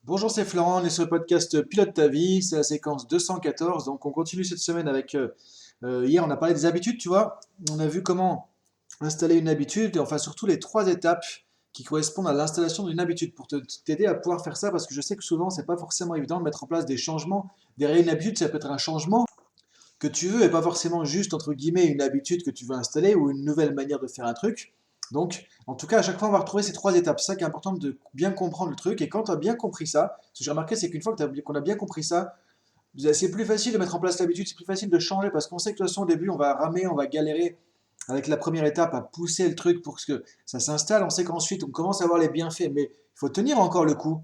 Bonjour, c'est Florent, on est sur le podcast Pilote ta vie, c'est la séquence 214, donc on continue cette semaine avec, hier on a parlé des habitudes, tu vois, on a vu comment installer une habitude, et enfin surtout les trois étapes qui correspondent à l'installation d'une habitude, pour t'aider à pouvoir faire ça, parce que je sais que souvent c'est pas forcément évident de mettre en place des changements, derrière une habitude ça peut être un changement que tu veux et pas forcément juste entre guillemets une habitude que tu veux installer ou une nouvelle manière de faire un truc. Donc, en tout cas, à chaque fois, on va retrouver ces trois étapes. C'est ça qui est important de bien comprendre le truc. Et quand tu as bien compris ça, ce que j'ai remarqué, c'est qu'une fois qu'on a bien compris ça, c'est plus facile de mettre en place l'habitude, c'est plus facile de changer parce qu'on sait que de toute façon, au début, on va ramer, on va galérer avec la première étape à pousser le truc pour que ça s'installe. On sait qu'ensuite, on commence à voir les bienfaits, mais il faut tenir encore le coup.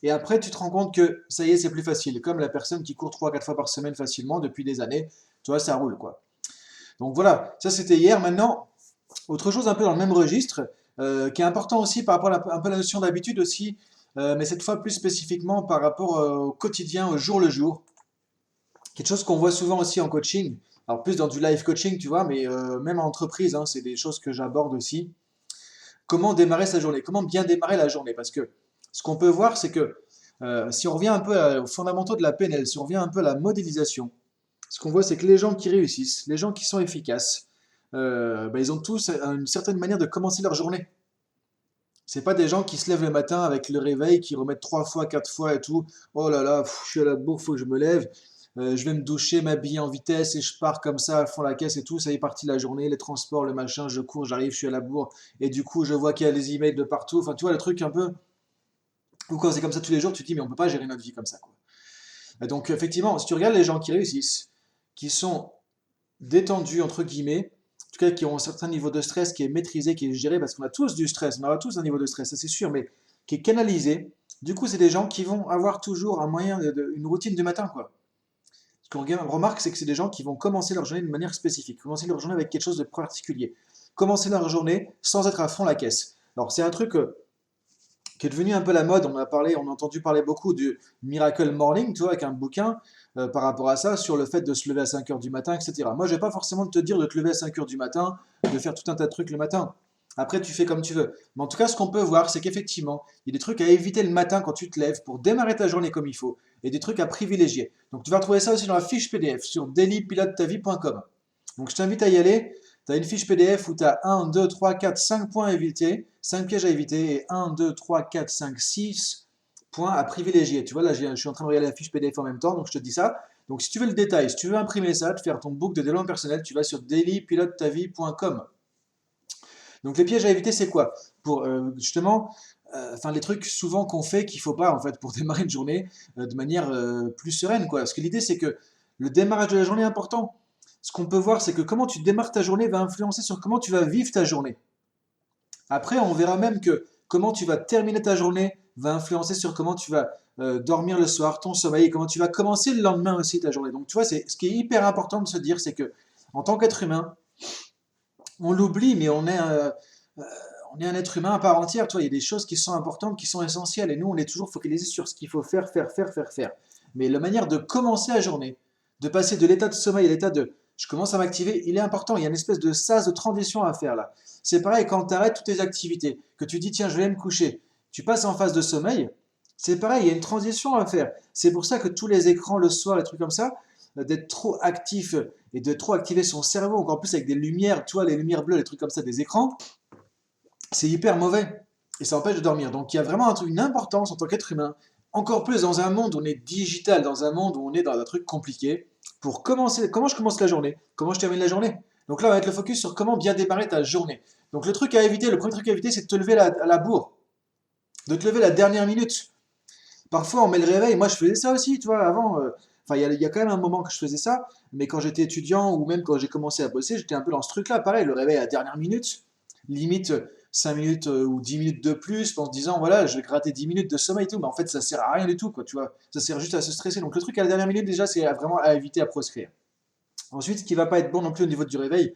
Et après, tu te rends compte que ça y est, c'est plus facile. Comme la personne qui court 3 4 fois par semaine facilement depuis des années, tu vois, ça roule quoi. Donc voilà, ça c'était hier. Maintenant, autre chose un peu dans le même registre, qui est important aussi par rapport à un peu la notion d'habitude aussi, mais cette fois plus spécifiquement par rapport au quotidien, au jour le jour. Quelque chose qu'on voit souvent aussi en coaching, alors plus dans du live coaching, tu vois, mais même en entreprise, hein, c'est des choses que j'aborde aussi. Comment démarrer sa journée? Comment bien démarrer la journée? Parce que ce qu'on peut voir, c'est que si on revient un peu aux fondamentaux de la PNL, si on revient un peu à la modélisation, ce qu'on voit, c'est que les gens qui réussissent, les gens qui sont efficaces, bah, ils ont tous une certaine manière de commencer leur journée. C'est pas des gens qui se lèvent le matin avec le réveil, qui remettent 3 fois, 4 fois et tout. Oh là là, je suis à la bourre, faut que je me lève. Je vais me doucher, m'habiller en vitesse et je pars comme ça à fond la caisse et tout. Ça y est parti la journée, les transports, le machin, je cours, j'arrive, je suis à la bourre. Et du coup, je vois qu'il y a des emails de partout. Enfin, tu vois, le truc un peu. Ou quand c'est comme ça tous les jours, tu te dis, mais on peut pas gérer notre vie comme ça, quoi. Et donc, effectivement, si tu regardes les gens qui réussissent, qui sont détendus, entre guillemets, en tout cas qui ont un certain niveau de stress qui est maîtrisé, qui est géré, parce qu'on a tous du stress, on aura tous un niveau de stress, ça c'est sûr, mais qui est canalisé. Du coup, c'est des gens qui vont avoir toujours un moyen, une routine du matin, quoi. Ce qu'on remarque, c'est que c'est des gens qui vont commencer leur journée de manière spécifique, commencer leur journée avec quelque chose de particulier, commencer leur journée sans être à fond la caisse. Alors, c'est un truc qui est devenu un peu la mode. On a parlé, on a entendu parler beaucoup du Miracle Morning, tu vois, avec un bouquin par rapport à ça, sur le fait de se lever à 5 heures du matin, etc. Moi, je vais pas forcément te dire de te lever à 5 heures du matin, de faire tout un tas de trucs le matin. Après, tu fais comme tu veux. Mais en tout cas, ce qu'on peut voir, c'est qu'effectivement, il y a des trucs à éviter le matin quand tu te lèves pour démarrer ta journée comme il faut, et des trucs à privilégier. Donc, tu vas retrouver ça aussi dans la fiche PDF sur dailypilotetavie.com. Donc, je t'invite à y aller. Tu as une fiche PDF où tu as 1, 2, 3, 4, 5 points à éviter, 5 pièges à éviter, et 1, 2, 3, 4, 5, 6 points à privilégier. Tu vois, là, je suis en train de regarder la fiche PDF en même temps, donc je te dis ça. Donc, si tu veux le détail, si tu veux imprimer ça, te faire ton book de développement personnel, tu vas sur dailypilotetavie.com. Donc, les pièges à éviter, c'est quoi? Pour justement, enfin, les trucs souvent qu'on fait qu'il ne faut pas, en fait, pour démarrer une journée de manière plus sereine, quoi. Parce que l'idée, c'est que le démarrage de la journée est important. Ce qu'on peut voir, c'est que comment tu démarres ta journée va influencer sur comment tu vas vivre ta journée. Après, on verra même que comment tu vas terminer ta journée va influencer sur comment tu vas dormir le soir, ton sommeil, et comment tu vas commencer le lendemain aussi ta journée. Donc, tu vois, c'est ce qui est hyper important de se dire, c'est que en tant qu'être humain, on l'oublie, mais on est un être humain à part entière. Tu vois, il y a des choses qui sont importantes, qui sont essentielles, et nous, on est toujours focalisé sur ce qu'il faut faire, faire, faire, faire, faire. Mais la manière de commencer la journée, de passer de l'état de sommeil à l'état de je commence à m'activer, il est important. Il y a une espèce de sas de transition à faire là. C'est pareil quand tu arrêtes toutes tes activités, que tu dis tiens, je vais me coucher. Tu passes en phase de sommeil, c'est pareil, il y a une transition à faire. C'est pour ça que tous les écrans le soir, les trucs comme ça, d'être trop actif et de trop activer son cerveau, encore plus avec des lumières, tu vois, les lumières bleues, les trucs comme ça, des écrans, c'est hyper mauvais et ça empêche de dormir. Donc il y a vraiment une importance en tant qu'être humain, encore plus dans un monde où on est digital, dans un monde où on est dans un truc compliqué, pour commencer, comment je commence la journée, comment je termine la journée. Donc là, on va mettre le focus sur comment bien démarrer ta journée. Donc le truc à éviter, le premier truc à éviter, c'est de te lever à la bourre, de te lever la dernière minute. Parfois, on met le réveil. Moi, je faisais ça aussi, tu vois, avant. Enfin, il y a quand même un moment que je faisais ça, mais quand j'étais étudiant ou même quand j'ai commencé à bosser, j'étais un peu dans ce truc-là. Pareil, le réveil à la dernière minute, limite 5 minutes ou 10 minutes de plus, en se disant, voilà, je vais gratter 10 minutes de sommeil et tout, mais en fait, ça sert à rien du tout, quoi, tu vois. Ça sert juste à se stresser. Donc, le truc à la dernière minute, déjà, c'est vraiment à éviter à proscrire. Ensuite, ce qui va pas être bon non plus au niveau du réveil,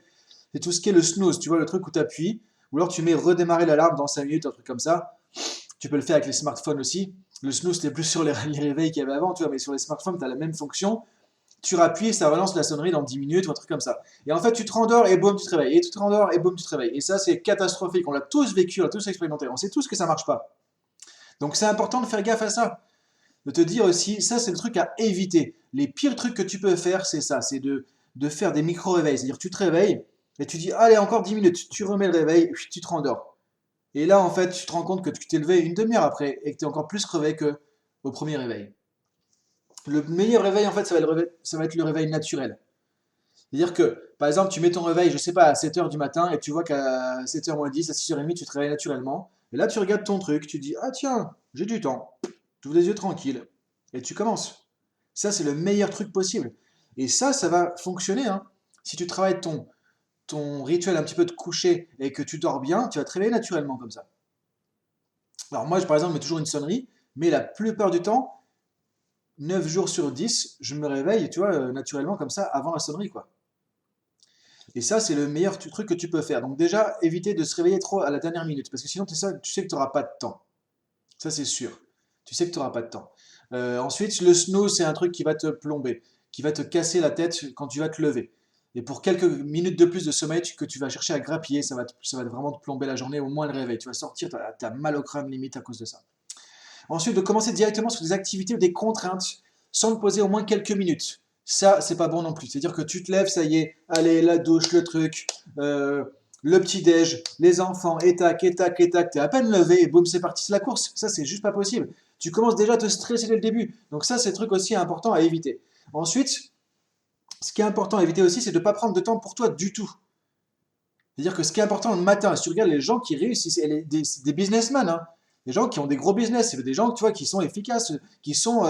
c'est tout ce qui est le snooze, tu vois, le truc où tu appuies, ou alors tu mets redémarrer l'alarme dans 5 minutes, un truc comme ça. Tu peux le faire avec les smartphones aussi. Le snooze, c'était plus sur les réveils qu'il y avait avant, tu vois, mais sur les smartphones, tu as la même fonction. Tu rappuies, ça relance la sonnerie dans 10 minutes ou un truc comme ça. Et en fait, tu te rendors et boum, tu te réveilles. Et tu te rendors et boum, tu te réveilles. Et ça, c'est catastrophique. On l'a tous vécu, on l'a tous expérimenté. On sait tous que ça marche pas. Donc, c'est important de faire gaffe à ça. de te dire aussi, ça c'est le truc à éviter. Les pires trucs que tu peux faire, c'est ça, c'est de faire des micro-réveils. C'est-à-dire tu te réveilles et tu dis, allez, encore 10 minutes, tu remets le réveil, tu te rendors. Et là, en fait, tu te rends compte que tu t'es levé une demi-heure après et que tu es encore plus crevé que au premier réveil. Le meilleur réveil, en fait, ça va être le réveil naturel. C'est-à-dire que, par exemple, tu mets ton réveil, je sais pas, à 7 heures du matin et tu vois qu'à 7h moins 10, à 6h30, tu te réveilles naturellement. Et là, tu regardes ton truc, tu dis, ah tiens, j'ai du temps. Tu ouvres les yeux tranquille et tu commences. Ça, c'est le meilleur truc possible. Et ça va fonctionner, hein. Si tu travailles ton rituel un petit peu de coucher et que tu dors bien, tu vas te réveiller naturellement comme ça. Alors moi, par exemple, je mets toujours une sonnerie, mais la plupart du temps, 9 jours sur 10, je me réveille, tu vois, naturellement comme ça, avant la sonnerie, quoi. Et ça, c'est le meilleur truc que tu peux faire. Donc déjà, éviter de se réveiller trop à la dernière minute, parce que sinon, tu sais que tu n'auras pas de temps. Ça, c'est sûr. Tu sais que tu n'auras pas de temps. Ensuite, le snooze, c'est un truc qui va te plomber, qui va te casser la tête quand tu vas te lever. Et pour quelques minutes de plus de sommeil que tu vas chercher à grappiller, ça va vraiment te plomber la journée, au moins le réveil. Tu vas sortir, tu as mal au crâne limite à cause de ça. Ensuite, de commencer directement sur des activités ou des contraintes sans te poser au moins quelques minutes. Ça, c'est pas bon non plus. C'est-à-dire que tu te lèves, ça y est, allez, la douche, le truc, le petit-déj, les enfants, et tac, et tac, et tac, t'es à peine levé et boum, c'est parti, c'est la course. Ça, c'est juste pas possible. Tu commences déjà à te stresser dès le début. Donc ça, c'est un truc aussi important à éviter. Ensuite, ce qui est important à éviter aussi, c'est de ne pas prendre de temps pour toi du tout. C'est-à-dire que ce qui est important le matin, si tu regardes les gens qui réussissent, et des businessmen, hein, des gens qui ont des gros business, c'est des gens tu vois, qui sont efficaces, qui sont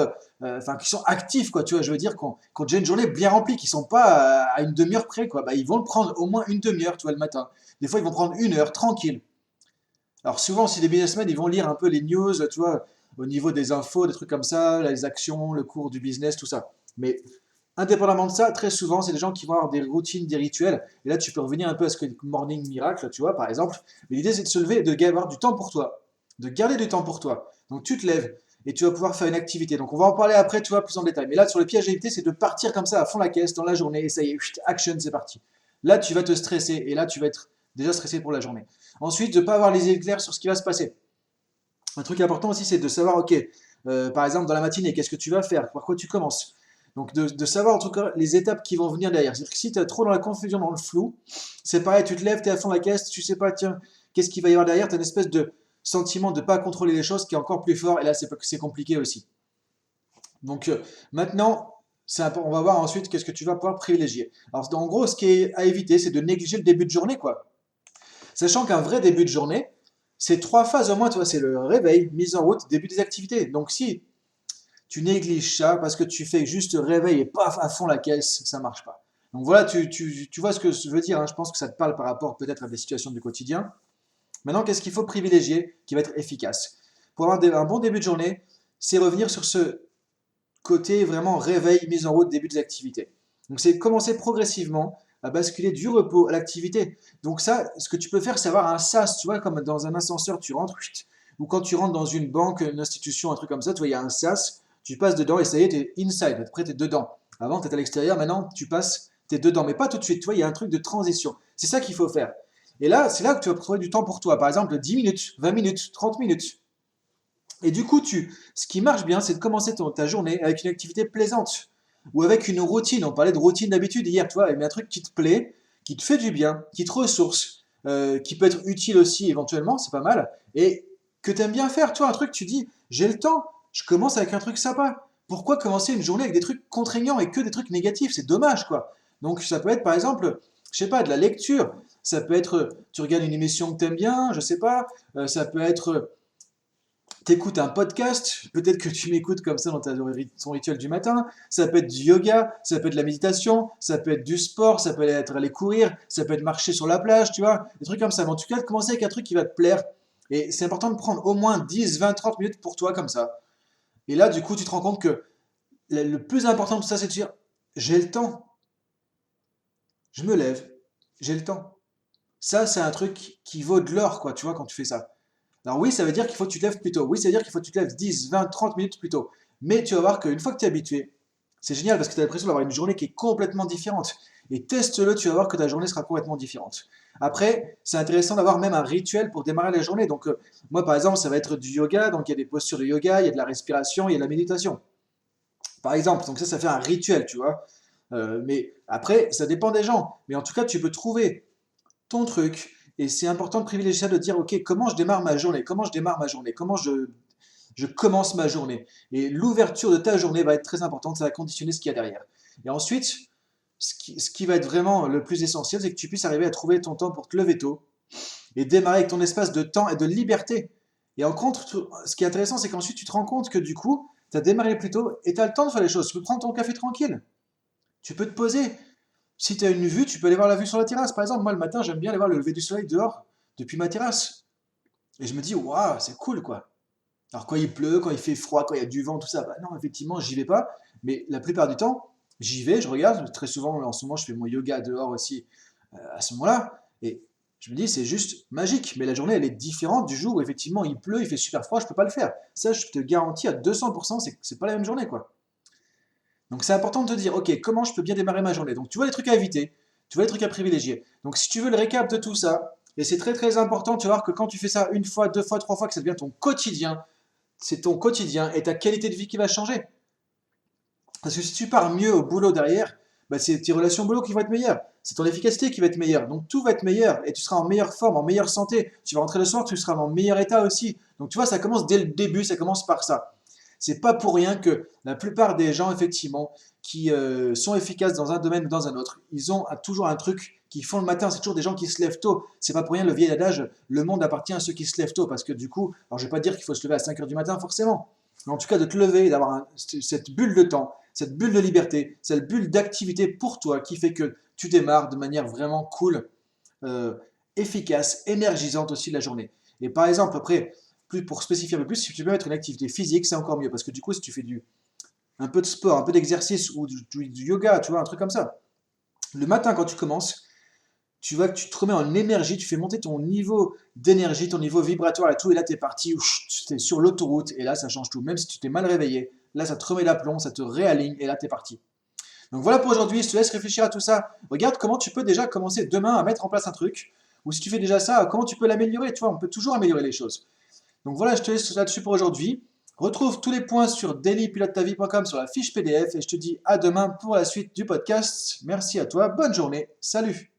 actifs, quoi, tu vois, je veux dire, qui ont déjà une journée bien remplie, qui ne sont pas à une demi-heure près, quoi. Bah, ils vont le prendre au moins une demi-heure, tu vois, le matin. Des fois, ils vont prendre une heure, tranquille. Alors souvent, si les businessmen, ils vont lire un peu les news, tu vois, au niveau des infos, des trucs comme ça, les actions, le cours du business, tout ça. Mais indépendamment de ça, très souvent, c'est des gens qui vont avoir des routines, des rituels. Et là, tu peux revenir un peu à ce que Morning Miracle, tu vois, par exemple. Mais l'idée, c'est de se lever et de avoir du temps pour toi. De garder du temps pour toi. Donc, tu te lèves et tu vas pouvoir faire une activité. Donc, on va en parler après, tu vois, plus en détail. Mais là, sur le piège à éviter, c'est de partir comme ça à fond la caisse dans la journée. Et ça y est, action, c'est parti. Là, tu vas te stresser. Et là, tu vas être déjà stressé pour la journée. Ensuite, de ne pas avoir les éclairs sur ce qui va se passer. Un truc important aussi, c'est de savoir, ok, par exemple, dans la matinée, qu'est-ce que tu vas faire? Par quoi tu commences? Donc de savoir en tout cas les étapes qui vont venir derrière. C'est-à-dire que si tu es trop dans la confusion, dans le flou, c'est pareil, tu te lèves, tu es à fond la caisse, tu sais pas, tiens, qu'est-ce qu'il va y avoir derrière, tu as une espèce de sentiment de ne pas contrôler les choses qui est encore plus fort, et là c'est compliqué aussi. Donc maintenant, on va voir ensuite qu'est-ce que tu vas pouvoir privilégier. Alors en gros, ce qui est à éviter, c'est de négliger le début de journée, quoi. Sachant qu'un vrai début de journée, c'est trois phases au moins, tu vois, c'est le réveil, mise en route, début des activités. Donc si tu négliges ça parce que tu fais juste réveil et paf, à fond la caisse, ça marche pas. Donc voilà, tu vois ce que je veux dire, hein. Je pense que ça te parle par rapport peut-être à des situations du quotidien. Maintenant, qu'est-ce qu'il faut privilégier qui va être efficace? Pour avoir un bon début de journée, c'est revenir sur ce côté vraiment réveil, mise en route, début des activités. Donc c'est commencer progressivement à basculer du repos à l'activité. Donc ça, ce que tu peux faire, c'est avoir un sas, tu vois, comme dans un ascenseur, tu rentres, ou quand tu rentres dans une banque, une institution, un truc comme ça, tu vois, il y a un sas, tu passes dedans et ça y est, tu es inside, après tu es dedans. Avant, tu étais à l'extérieur, maintenant tu passes, tu es dedans, mais pas tout de suite, tu vois, il y a un truc de transition. C'est ça qu'il faut faire. Et là, c'est là que tu vas trouver du temps pour toi. Par exemple, 10 minutes, 20 minutes, 30 minutes. Et du coup, ce qui marche bien, c'est de commencer ta journée avec une activité plaisante ou avec une routine. On parlait de routine d'habitude hier, tu vois, mais un truc qui te plaît, qui te fait du bien, qui te ressource, qui peut être utile aussi éventuellement, c'est pas mal, et que tu aimes bien faire. Tu vois, un truc, tu dis, j'ai le temps, je commence avec un truc sympa. Pourquoi commencer une journée avec des trucs contraignants et que des trucs négatifs? C'est dommage, quoi. Donc ça peut être par exemple, je sais pas, de la lecture. Ça peut être, tu regardes une émission que tu aimes bien, je sais pas. Ça peut être t'écoutes un podcast, peut-être que tu m'écoutes comme ça dans ton rituel du matin, ça peut être du yoga, ça peut être de la méditation, ça peut être du sport, ça peut être aller courir, ça peut être marcher sur la plage, tu vois, des trucs comme ça. Mais en tout cas, de commencer avec un truc qui va te plaire. Et c'est important de prendre au moins 10, 20, 30 minutes pour toi comme ça. Et là, du coup, tu te rends compte que le plus important de tout ça, c'est de dire, j'ai le temps, je me lève, j'ai le temps. Ça, c'est un truc qui vaut de l'or, quoi, tu vois, quand tu fais ça. Alors oui, ça veut dire qu'il faut que tu te lèves plus tôt. Oui, ça veut dire qu'il faut que tu te lèves 10, 20, 30 minutes plus tôt. Mais tu vas voir qu'une fois que tu es habitué, c'est génial parce que tu as l'impression d'avoir une journée qui est complètement différente. Et teste-le, tu vas voir que ta journée sera complètement différente. Après, c'est intéressant d'avoir même un rituel pour démarrer la journée. Donc, moi, par exemple, ça va être du yoga. Donc, il y a des postures de yoga, il y a de la respiration, il y a de la méditation. Par exemple, donc ça fait un rituel, tu vois. Mais après, ça dépend des gens. Mais en tout cas, tu peux trouver ton truc. Et c'est important de privilégier ça, de dire, OK, comment je démarre ma journée? Comment je démarre ma journée? Comment je commence ma journée? Et l'ouverture de ta journée va être très importante. Ça va conditionner ce qu'il y a derrière. Et ensuite, ce qui va être vraiment le plus essentiel, c'est que tu puisses arriver à trouver ton temps pour te lever tôt et démarrer avec ton espace de temps et de liberté. Et en contre, ce qui est intéressant, c'est qu'ensuite, tu te rends compte que du coup, tu as démarré plus tôt et tu as le temps de faire les choses. Tu peux prendre ton café tranquille. Tu peux te poser. Si tu as une vue, tu peux aller voir la vue sur la terrasse. Par exemple, moi, le matin, j'aime bien aller voir le lever du soleil dehors, depuis ma terrasse. Et je me dis, waouh, c'est cool, quoi. Alors, quand il pleut, quand il fait froid, quand il y a du vent, tout ça, bah non, effectivement, j'y vais pas. Mais la plupart du temps, j'y vais, je regarde. Très souvent, en ce moment, je fais mon yoga dehors aussi à ce moment-là. Et je me dis, c'est juste magique. Mais la journée, elle est différente du jour où effectivement il pleut, il fait super froid, je peux pas le faire. Ça, je te garantis à 200%, c'est pas la même journée, quoi. Donc c'est important de te dire, ok, comment je peux bien démarrer ma journée? Donc tu vois les trucs à éviter, tu vois les trucs à privilégier. Donc si tu veux le récap de tout ça, et c'est très très important, tu vas voir que quand tu fais ça une fois, deux fois, trois fois, que ça devient ton quotidien, c'est ton quotidien et ta qualité de vie qui va changer. Parce que si tu pars mieux au boulot derrière, bah, c'est tes relations au boulot qui vont être meilleures. C'est ton efficacité qui va être meilleure. Donc tout va être meilleur et tu seras en meilleure forme, en meilleure santé. Tu vas rentrer le soir, tu seras en meilleur état aussi. Donc tu vois, ça commence dès le début, ça commence par ça. C'est pas pour rien que la plupart des gens, effectivement, qui sont efficaces dans un domaine ou dans un autre, ils ont toujours un truc qu'ils font le matin. C'est toujours des gens qui se lèvent tôt. C'est pas pour rien le vieil adage, le monde appartient à ceux qui se lèvent tôt. Parce que du coup, alors je vais pas dire qu'il faut se lever à 5 heures du matin forcément. Mais en tout cas, de te lever et d'avoir cette bulle de temps, cette bulle de liberté, cette bulle d'activité pour toi qui fait que tu démarres de manière vraiment cool, euh, efficace, énergisante aussi la journée. Et par exemple, après, plus pour spécifier un peu plus, si tu peux mettre une activité physique, c'est encore mieux. Parce que du coup, si tu fais un peu de sport, un peu d'exercice ou du yoga, tu vois, un truc comme ça, le matin quand tu commences, tu vois que tu te remets en énergie, tu fais monter ton niveau d'énergie, ton niveau vibratoire et tout, et là tu es parti, tu es sur l'autoroute, et là ça change tout. Même si tu t'es mal réveillé, là ça te remet l'aplomb, ça te réaligne, et là tu es parti. Donc voilà pour aujourd'hui, je te laisse réfléchir à tout ça. Regarde comment tu peux déjà commencer demain à mettre en place un truc, ou si tu fais déjà ça, comment tu peux l'améliorer, tu vois, on peut toujours améliorer les choses. Donc voilà, je te laisse là-dessus pour aujourd'hui. Retrouve tous les points sur dailypilotetavie.com sur la fiche PDF, et je te dis à demain pour la suite du podcast. Merci à toi, bonne journée, salut!